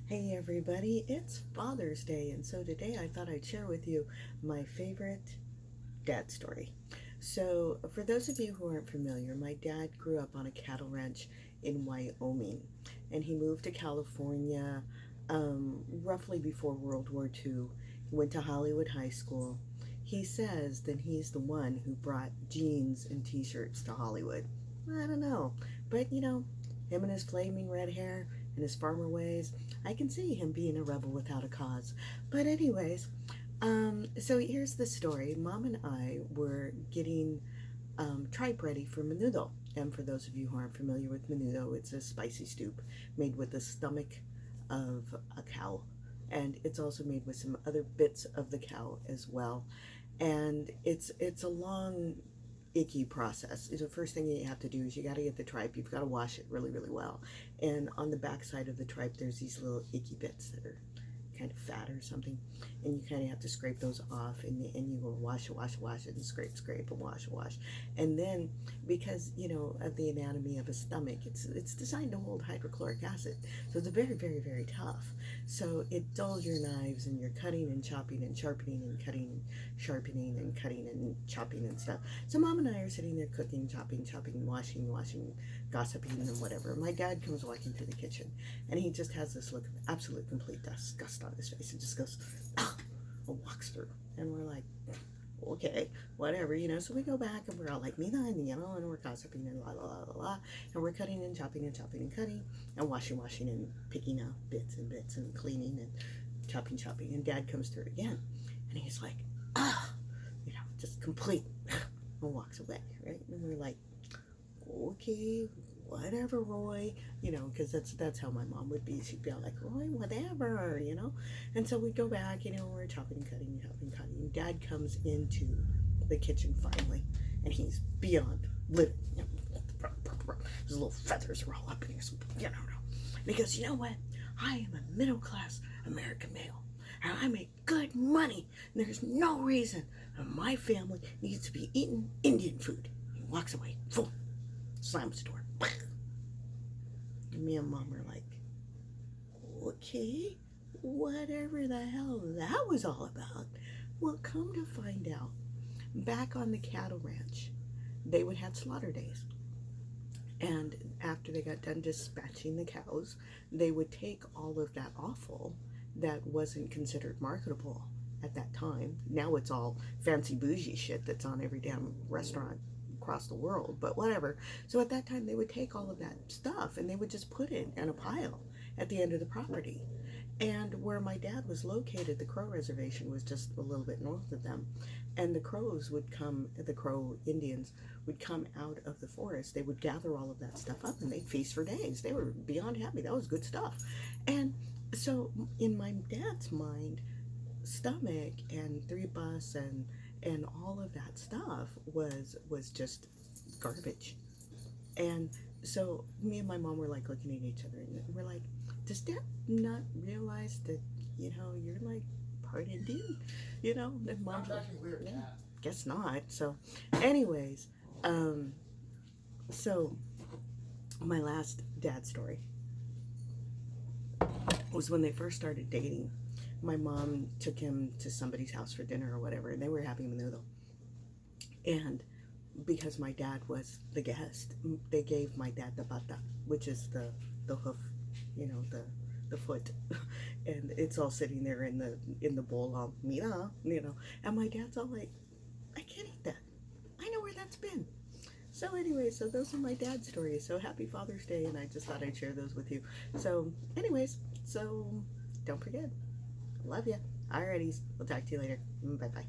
Hey everybody, it's Father's Day, and so today I thought I'd share with you my favorite dad story. So, for those of you who aren't familiar, my dad grew up on a cattle ranch in Wyoming, and he moved to California roughly before World War II. He went to Hollywood High School. He says that he's the one who brought jeans and t shirts to Hollywood. I don't know, but him and his flaming red hair and his farmer ways, I can see him being a rebel without a cause. But, anyways, so here's the story. Mom and I were getting tripe ready for menudo. And for those of you who aren't familiar with menudo, it's a spicy stew made with the stomach of a cow. And it's also made with some other bits of the cow as well. And it's a long, icky process. The first thing you have to do is you got to get the tripe. You've got to wash it really, really well. And on the back side of the tripe, there's these little icky bits that are kind of fat or something, and you kind of have to scrape those off, and you will wash it, and scrape, and wash. And then, because, of the anatomy of a stomach, it's designed to hold hydrochloric acid, so it's very, very, very tough. So it dulls your knives, and you're cutting and chopping and sharpening and cutting and sharpening and cutting and chopping and stuff. So Mom and I are sitting there cooking, chopping, washing, gossiping and whatever. My dad comes walking through the kitchen, and he just has this look of absolute complete disgust on his face. It just goes, ah, and walks through. And we're like, okay, whatever, So we go back and we're all like, Mina, and we're gossiping and la. And we're cutting and chopping and cutting and washing and picking out bits and cleaning and chopping. And Dad comes through again. And he's like, just complete, and walks away, right? And we're like, okay, whatever, Roy, because that's how my mom would be. She'd be all like, Roy, whatever, And so we'd go back, we're chopping, cutting. And Dad comes into the kitchen finally, and he's beyond living. His little feathers are all up in his, And he goes, you know what? I am a middle class American male, and I make good money. And there's no reason my family needs to be eating Indian food. He walks away, boom, slams the door. And me and Mom were like, okay, whatever the hell that was all about. Well, come to find out, back on the cattle ranch, they would have slaughter days. And after they got done dispatching the cows, they would take all of that offal that wasn't considered marketable at that time. Now it's all fancy bougie shit that's on every damn restaurant across the world, but whatever. So at that time, they would take all of that stuff and they would just put it in a pile at the end of the property. And where my dad was located, the Crow Reservation was just a little bit north of them. And the Crow Indians would come out of the forest. They would gather all of that stuff up and they'd feast for days. They were beyond happy. That was good stuff. And so in my dad's mind, stomach and three bus and all of that stuff was just garbage. And so me and my mom were like looking at each other and we're like, does Dad not realize that, you're like part Indian? And Mom's like, yeah, guess not. So anyways, so my last dad story was when they first started dating. My mom took him to somebody's house for dinner or whatever, and they were having menudo. And because my dad was the guest, they gave my dad the pata, which is the hoof, the foot, and it's all sitting there in the bowl all mira, And my dad's all like, I can't eat that. I know where that's been. So anyway, so those are my dad stories. So happy Father's Day, and I just thought I'd share those with you. So anyways, so don't forget. Love ya. Alrighty, we'll talk to you later. Bye bye.